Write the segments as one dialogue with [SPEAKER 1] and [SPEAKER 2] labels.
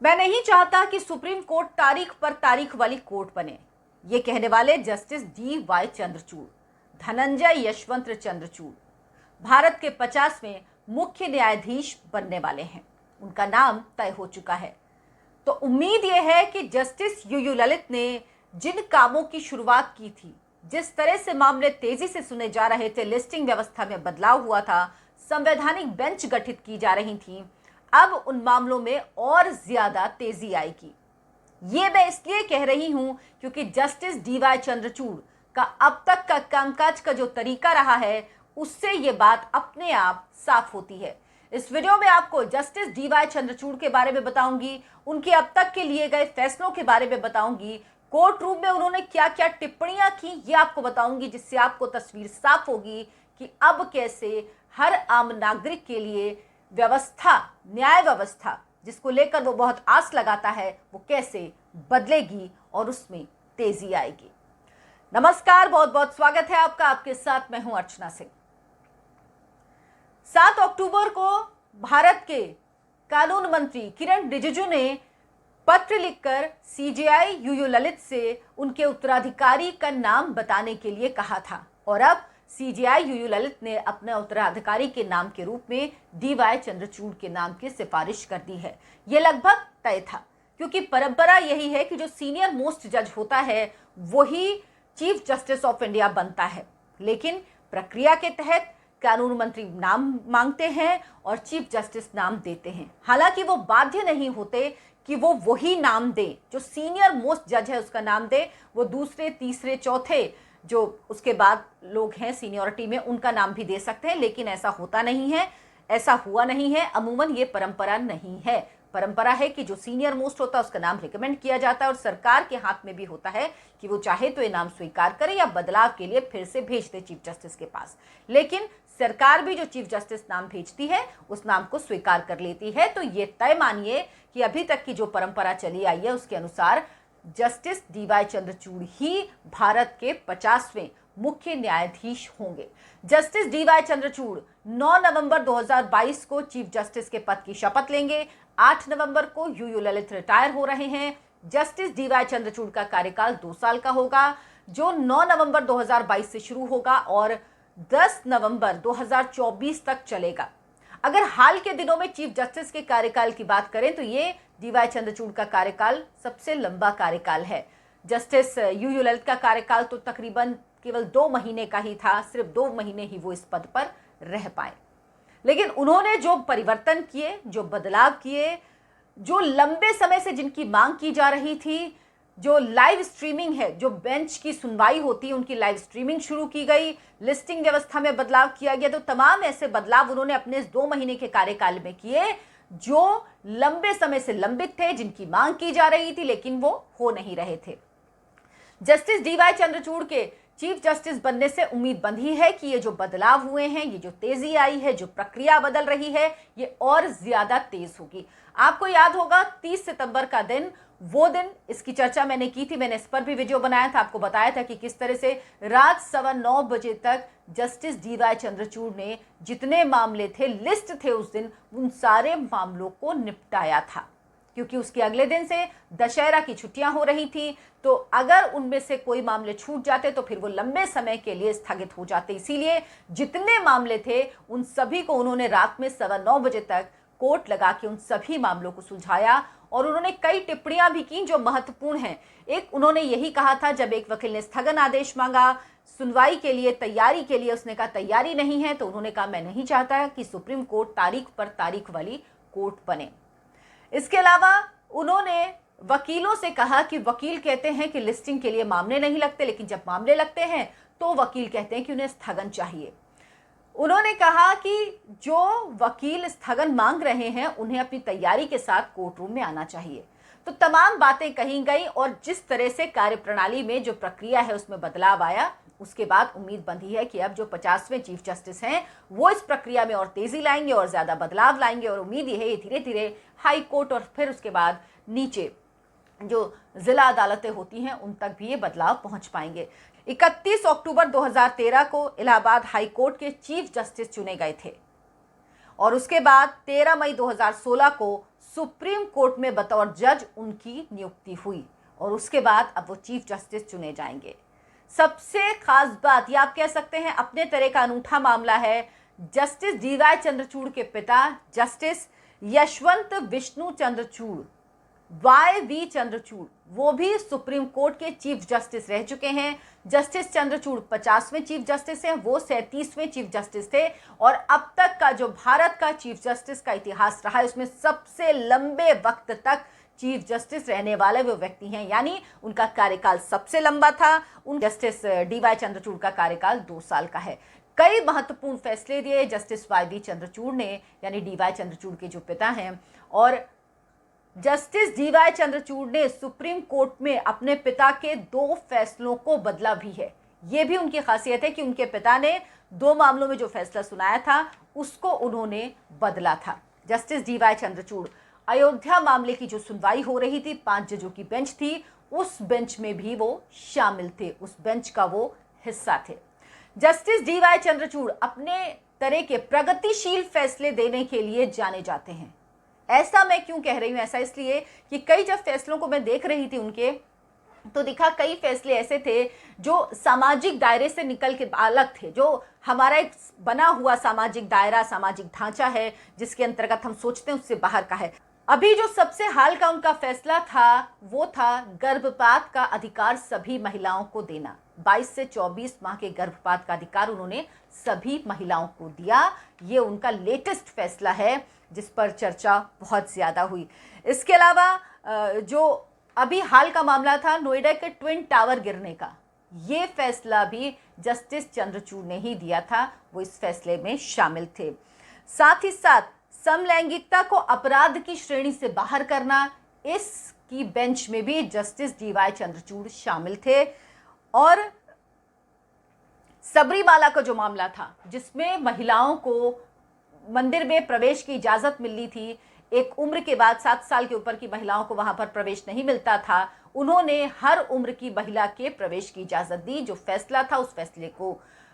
[SPEAKER 1] मैं नहीं चाहता कि सुप्रीम कोर्ट तारीख पर तारीख वाली कोर्ट बने, ये कहने वाले जस्टिस DY चंद्रचूड़, धनंजय यशवंत चंद्रचूड़ भारत के 50वें मुख्य न्यायाधीश बनने वाले हैं। उनका नाम तय हो चुका है। तो उम्मीद यह है कि जस्टिस यूयू ललित ने जिन कामों की शुरुआत की थी, जिस तरह से मामले तेजी से सुने जा रहे थे, लिस्टिंग व्यवस्था में बदलाव हुआ था, संवैधानिक बेंच गठित की जा रही थी, अब उन मामलों में और ज्यादा तेजी आएगी। ये मैं इसलिए कह रही हूं क्योंकि जस्टिस DY चंद्रचूड़ का अब तक का कामकाज का जो तरीका रहा है, उससे ये बात अपने आप साफ होती है। इस वीडियो में आपको जस्टिस DY चंद्रचूड़ के बारे में बताऊंगी, उनके अब तक के लिए गए फैसलों के बारे में बताऊंगी, कोर्ट रूम में उन्होंने क्या क्या टिप्पणियां की ये आपको बताऊंगी, जिससे आपको तस्वीर साफ होगी कि अब कैसे हर आम नागरिक के लिए व्यवस्था, न्याय व्यवस्था जिसको लेकर वो बहुत आस लगाता है, वो कैसे बदलेगी और उसमें तेजी आएगी। नमस्कार, बहुत बहुत स्वागत है आपका। आपके साथ मैं हूं अर्चना सिंह। 7 अक्टूबर को भारत के कानून मंत्री किरण रिजिजू ने पत्र लिखकर CJI यूयू ललित से उनके उत्तराधिकारी का नाम बताने के लिए कहा था और अब CJI यूयू ललित ने अपने उत्तराधिकारी के नाम के रूप में DY चंद्रचूड़ के नाम की सिफारिश कर दी है। यह लगभग तय था क्योंकि परंपरा यही है कि जो सीनियर मोस्ट जज होता है वही चीफ जस्टिस ऑफ इंडिया बनता है, लेकिन प्रक्रिया के तहत कानून मंत्री नाम मांगते हैं और चीफ जस्टिस नाम देते हैं। हालांकि वो बाध्य नहीं होते कि वो वही नाम दे जो सीनियर मोस्ट जज है उसका नाम दे, वो दूसरे, तीसरे, चौथे जो उसके बाद लोग हैं सीनियरिटी में उनका नाम भी दे सकते हैं, लेकिन ऐसा होता नहीं है, ऐसा हुआ नहीं है। अमूमन ये परंपरा नहीं है। परंपरा है कि जो सीनियर मोस्ट होता है उसका नाम रिकमेंड किया जाता है और सरकार के हाथ में भी होता है कि वो चाहे तो ये नाम स्वीकार करे या बदलाव के लिए फिर से भेज दे चीफ जस्टिस के पास। लेकिन सरकार भी जो चीफ जस्टिस नाम भेजती है उस नाम को स्वीकार कर लेती है। तो ये तय मानिए कि अभी तक की जो परंपरा चली आई है उसके अनुसार जस्टिस DY चंद्रचूड़ ही भारत के 50वें मुख्य न्यायाधीश होंगे। जस्टिस DY चंद्रचूड़ 9 नवंबर 2022 को चीफ जस्टिस के पद की शपथ लेंगे। 8 नवंबर को यूयू ललित रिटायर हो रहे हैं। जस्टिस DY चंद्रचूड़ का कार्यकाल 2 साल का होगा, जो 9 नवंबर 2022 से शुरू होगा और 10 नवंबर 2024 तक चलेगा। अगर हाल के दिनों में चीफ जस्टिस के कार्यकाल की बात करें तो ये DY चंद्रचूड़ का कार्यकाल सबसे लंबा कार्यकाल है। जस्टिस यूयू ललित का कार्यकाल तो तकरीबन केवल 2 महीने का ही था, सिर्फ 2 महीने ही वो इस पद पर रह पाए। लेकिन उन्होंने जो परिवर्तन किए, जो बदलाव किए, जो लंबे समय से जिनकी मांग की जा रही थी, जो लाइव स्ट्रीमिंग है, जो बेंच की सुनवाई होती है उनकी लाइव स्ट्रीमिंग शुरू की गई, लिस्टिंग व्यवस्था में बदलाव किया गया, तो तमाम ऐसे बदलाव उन्होंने अपने इस 2 महीने के कार्यकाल में किए जो लंबे समय से लंबित थे, जिनकी मांग की जा रही थी लेकिन वो हो नहीं रहे थे। जस्टिस DY चंद्रचूड़ के चीफ जस्टिस बनने से उम्मीद बंधी है कि ये जो बदलाव हुए हैं, ये जो तेजी आई है, जो प्रक्रिया बदल रही है, ये और ज्यादा तेज होगी। आपको याद होगा 30 सितंबर का दिन, वो दिन इसकी चर्चा मैंने की थी, मैंने इस पर भी वीडियो बनाया था, आपको बताया था कि किस तरह से रात 9:15 बजे तक जस्टिस DY चंद्रचूड़ ने जितने मामले थे, लिस्ट थे उस दिन, उन सारे मामलों को निपटाया था क्योंकि उसके अगले दिन से दशहरा की छुट्टियां हो रही थी। तो अगर उनमें से कोई मामले छूट जाते तो फिर वो लंबे समय के लिए स्थगित हो जाते। इसीलिए जितने मामले थे उन सभी को उन्होंने रात में 9:15 बजे तक कोर्ट लगा के उन सभी मामलों को सुलझाया और उन्होंने कई टिप्पणियां भी की जो महत्वपूर्ण हैं। एक उन्होंने यही कहा था, जब एक वकील ने स्थगन आदेश मांगा सुनवाई के लिए, तैयारी के लिए, उसने कहा तैयारी नहीं है, तो उन्होंने कहा मैं नहीं चाहता कि सुप्रीम कोर्ट तारीख पर तारीख वाली कोर्ट बने। इसके अलावा उन्होंने वकीलों से कहा कि वकील कहते हैं कि लिस्टिंग के लिए मामले नहीं लगते, लेकिन जब मामले लगते हैं तो वकील कहते हैं कि उन्हें स्थगन चाहिए। उन्होंने कहा कि जो वकील स्थगन मांग रहे हैं उन्हें अपनी तैयारी के साथ कोर्ट रूम में आना चाहिए। तो तमाम बातें कही गई और जिस तरह से कार्यप्रणाली में जो प्रक्रिया है उसमें बदलाव आया, उसके बाद उम्मीद बंधी है कि अब जो 50वें चीफ जस्टिस हैं वो इस प्रक्रिया में और तेजी लाएंगे और ज्यादा बदलाव लाएंगे और उम्मीद ये है ये धीरे धीरे हाई कोर्ट और फिर उसके बाद नीचे जो जिला अदालतें होती हैं उन तक भी ये बदलाव पहुंच पाएंगे। 31 अक्टूबर 2013 को इलाहाबाद हाई कोर्ट के चीफ जस्टिस चुने गए थे और उसके बाद 13 मई 2016 को सुप्रीम कोर्ट में बतौर जज उनकी नियुक्ति हुई और उसके बाद अब वो चीफ जस्टिस चुने जाएंगे। सबसे खास बात, ये आप कह सकते हैं अपने तरह का अनूठा मामला है, जस्टिस डीवाई चंद्रचूड़ के पिता जस्टिस यशवंत विष्णु चंद्रचूड़, YV चंद्रचूड़, वो भी सुप्रीम कोर्ट के चीफ जस्टिस रह चुके हैं। जस्टिस चंद्रचूड़ 50वें चीफ जस्टिस हैं, वो 37वें चीफ जस्टिस थे और अब तक का जो भारत का चीफ जस्टिस का इतिहास रहा है उसमें सबसे लंबे वक्त तक चीफ जस्टिस रहने वाले वो व्यक्ति हैं, यानी उनका कार्यकाल सबसे लंबा था। उन जस्टिस डीवाई चंद्रचूड़ का कार्यकाल 2 साल का है। कई महत्वपूर्ण फैसले दिए जस्टिस YV चंद्रचूड़ ने, यानी डीवाई चंद्रचूड़ के जो पिता हैं, और जस्टिस डीवाई चंद्रचूड़ ने सुप्रीम कोर्ट में अपने पिता के 2 फैसलों को बदला भी है। यह भी उनकी खासियत है कि उनके पिता ने 2 मामलों में जो फैसला सुनाया था उसको उन्होंने बदला था। जस्टिस डीवाई चंद्रचूड़, अयोध्या मामले की जो सुनवाई हो रही थी, 5 जजों की बेंच थी, उस बेंच में भी वो शामिल थे, उस बेंच का वो हिस्सा थे। जस्टिस डीवाई चंद्रचूड़ अपने तरह के प्रगतिशील फैसले देने के लिए जाने जाते हैं। ऐसा मैं क्यों कह रही हूं? ऐसा इसलिए कि कई जब फैसलों को मैं देख रही थी उनके, तो दिखा कई फैसले ऐसे थे जो सामाजिक दायरे से निकल के अलग थे, जो हमारा एक बना हुआ सामाजिक दायरा, सामाजिक ढांचा है जिसके अंतर्गत हम सोचते हैं उससे बाहर का है। अभी जो सबसे हाल का उनका फैसला था वो था गर्भपात का अधिकार सभी महिलाओं को देना। 22 से 24 माह के गर्भपात का अधिकार उन्होंने सभी महिलाओं को दिया। ये उनका लेटेस्ट फैसला है जिस पर चर्चा बहुत ज्यादा हुई। इसके अलावा जो अभी हाल का मामला था नोएडा के ट्विन टावर गिरने का, ये फैसला भी जस्टिस चंद्रचूड़ ने ही दिया था, वो इस फैसले में शामिल थे। साथ ही साथ समलैंगिकता को अपराध की श्रेणी से बाहर करना, इसकी बेंच में भी जस्टिस डीवाई चंद्रचूड़ शामिल थे। और सबरीमाला का जो मामला था जिसमें महिलाओं को मंदिर में प्रवेश की इजाजत मिली थी, एक उम्र के बाद 7 साल के ऊपर की महिलाओं को वहां पर प्रवेश नहीं मिलता था, उन्होंने हर उम्र की महिला के प्रवेश की इजाजत दी। जो फैसला था उस फैसले को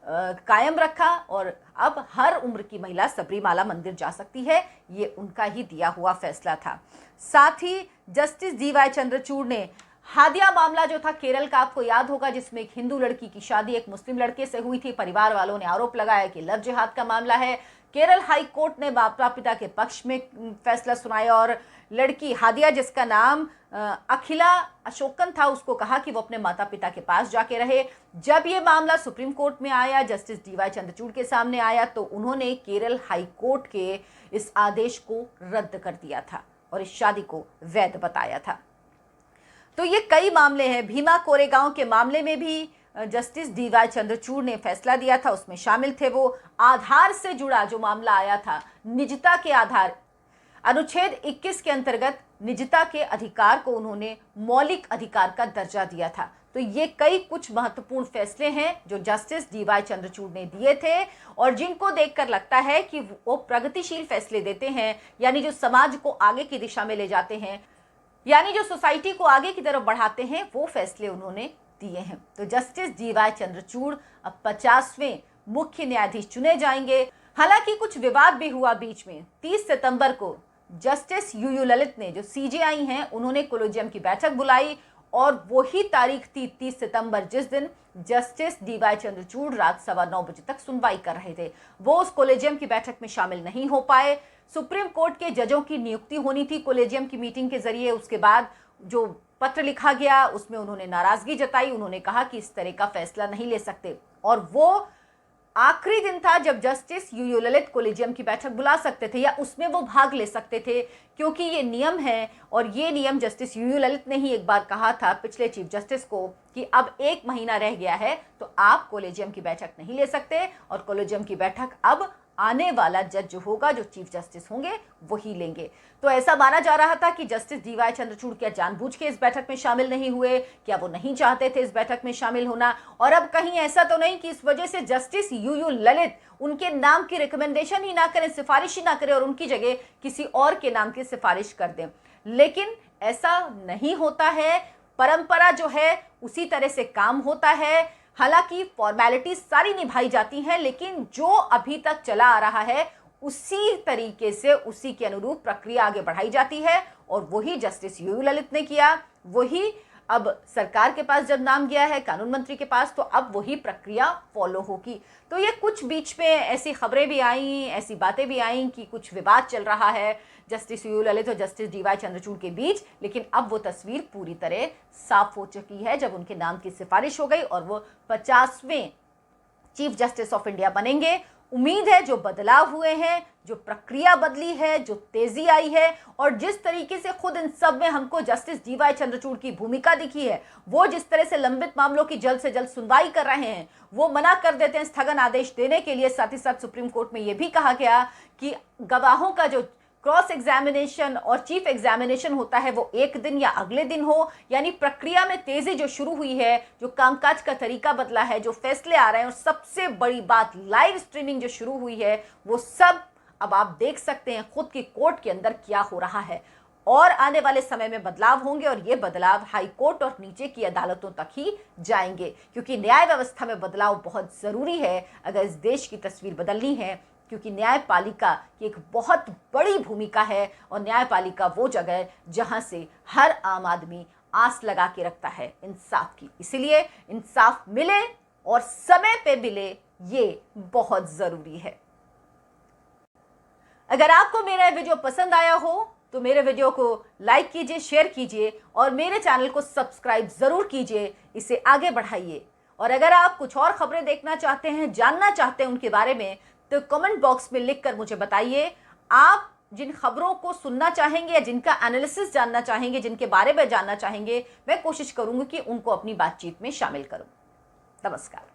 [SPEAKER 1] कायम रखा और अब हर उम्र की महिला सबरीमाला मंदिर जा सकती है, ये उनका ही दिया हुआ फैसला था। साथ ही जस्टिस डीवाई चंद्रचूड़ ने हादिया मामला जो था केरल का, आपको याद होगा, जिसमें एक हिंदू लड़की की शादी एक मुस्लिम लड़के से हुई थी, परिवार वालों ने आरोप लगाया कि लव जिहाद का मामला है। केरल हाई कोर्ट ने माता पिता के पक्ष में फैसला सुनाया और लड़की हादिया, जिसका नाम अखिला अशोकन था, उसको कहा कि वो अपने माता पिता के पास जाके रहे। जब ये मामला सुप्रीम कोर्ट में आया, जस्टिस डीवाई चंद्रचूड़ के सामने आया, तो उन्होंने केरल हाई कोर्ट के इस आदेश को रद्द कर दिया था और इस शादी को वैध बताया था। तो ये कई मामले हैं। भीमा कोरेगांव के मामले में भी जस्टिस डीवाई चंद्रचूड़ ने फैसला दिया था, उसमें शामिल थे वो। आधार से जुड़ा जो मामला आया था, निजता के आधार, अनुच्छेद 21 के अंतर्गत निजता के अधिकार को उन्होंने मौलिक अधिकार का दर्जा दिया था। तो ये कई कुछ महत्वपूर्ण फैसले हैं जो जस्टिस डीवाई चंद्रचूड़ ने दिए थे और जिनको देखकर लगता है कि वो प्रगतिशील फैसले देते हैं, यानी जो समाज को आगे की दिशा में ले जाते हैं, यानी जो सोसाइटी को आगे की तरफ बढ़ाते हैं, वो फैसले उन्होंने दिए हैं। तो जस्टिस डीवाई चंद्रचूड़ अब 50वें मुख्य न्यायाधीश चुने जाएंगे। हालांकि कुछ विवाद भी हुआ बीच में। 30 सितंबर को जस्टिस यूयू ललित ने, जो CJI हैं, उन्होंने कोलेजियम की बैठक बुलाई और वही तारीख थी 30 सितंबर, जिस दिन जस्टिस डीवाई चंद्रचूड़ रात 9:15 बजे तक सुनवाई कर रहे थे। वो उस कोलेजियम की बैठक में शामिल नहीं हो पाए। सुप्रीम कोर्ट के जजों की नियुक्ति होनी थी कोलेजियम की मीटिंग के जरिए। उसके बाद जो पत्र लिखा गया उसमें उन्होंने नाराजगी जताई, उन्होंने कहा कि इस तरह का फैसला नहीं ले सकते। और वो आखिरी दिन था जब जस्टिस यूयू ललित कोलेजियम की बैठक बुला सकते थे या उसमें वो भाग ले सकते थे, क्योंकि ये नियम है और ये नियम जस्टिस यूयू ललित ने ही एक बार कहा था पिछले चीफ जस्टिस को कि अब 1 महीना रह गया है तो आप कोलेजियम की बैठक नहीं ले सकते और कोलेजियम की बैठक अब आने वाला जज जो होगा, जो चीफ जस्टिस होंगे, वही लेंगे। तो ऐसा माना जा रहा था कि जस्टिस डीवाई चंद्रचूड़ क्या जानबूझ के इस बैठक में शामिल नहीं हुए, क्या वो नहीं चाहते थे इस बैठक में शामिल होना, और अब कहीं ऐसा तो नहीं कि इस वजह से जस्टिस यूयू ललित उनके नाम की रिकमेंडेशन ही ना करें, सिफारिश ही ना करें और उनकी जगह किसी और के नाम की सिफारिश कर दें। लेकिन ऐसा नहीं होता है। परंपरा जो है उसी तरह से काम होता है। हालांकि फॉर्मेलिटी सारी निभाई जाती हैं, लेकिन जो अभी तक चला आ रहा है उसी तरीके से उसी के अनुरूप प्रक्रिया आगे बढ़ाई जाती है। और वही जस्टिस यूयू ललित ने किया, वही अब सरकार के पास जब नाम गया है कानून मंत्री के पास, तो अब वही प्रक्रिया फॉलो होगी। तो ये कुछ बीच में ऐसी खबरें भी आई, ऐसी बातें भी आई कि कुछ विवाद चल रहा है जस्टिस यूयू ललित और जस्टिस डीवाई चंद्रचूड़ के बीच, लेकिन अब वो तस्वीर पूरी तरह साफ हो चुकी है जब उनके नाम की सिफारिश हो गई और वो 50वें चीफ जस्टिस ऑफ इंडिया बनेंगे। उम्मीद है जो बदलाव हुए हैं, जो प्रक्रिया बदली है, जो तेजी आई है और जिस तरीके से खुद इन सब में हमको जस्टिस डीवाई चंद्रचूड़ की भूमिका दिखी है, वो जिस तरह से लंबित मामलों की जल्द से जल्द सुनवाई कर रहे हैं, वो मना कर देते हैं स्थगन आदेश देने के लिए। साथ ही साथ सुप्रीम कोर्ट में यह भी कहा गया कि गवाहों का जो क्रॉस एग्जामिनेशन और चीफ एग्जामिनेशन होता है वो एक दिन या अगले दिन हो, यानी प्रक्रिया में तेजी जो शुरू हुई है, जो कामकाज का तरीका बदला है, जो फैसले आ रहे हैं और सबसे बड़ी बात लाइव स्ट्रीमिंग जो शुरू हुई है, वो सब अब आप देख सकते हैं खुद की कोर्ट के अंदर क्या हो रहा है। और आने वाले समय में बदलाव होंगे और ये बदलाव हाई कोर्ट और नीचे की अदालतों तक ही जाएंगे, क्योंकि न्याय व्यवस्था में बदलाव बहुत जरूरी है अगर इस देश की तस्वीर बदलनी है, क्योंकि न्यायपालिका की एक बहुत बड़ी भूमिका है और न्यायपालिका वो जगह है जहां से हर आम आदमी आस लगा के रखता है इंसाफ की। इसलिए इंसाफ मिले और समय पे मिले, ये बहुत जरूरी है। अगर आपको मेरा वीडियो पसंद आया हो तो मेरे वीडियो को लाइक कीजिए, शेयर कीजिए और मेरे चैनल को सब्सक्राइब जरूर कीजिए, इसे आगे बढ़ाइए। और अगर आप कुछ और खबरें देखना चाहते हैं, जानना चाहते हैं उनके बारे में, तो कमेंट बॉक्स में लिखकर मुझे बताइए आप जिन खबरों को सुनना चाहेंगे या जिनका एनालिसिस जानना चाहेंगे, जिनके बारे में जानना चाहेंगे, मैं कोशिश करूंगी कि उनको अपनी बातचीत में शामिल करूं। नमस्कार।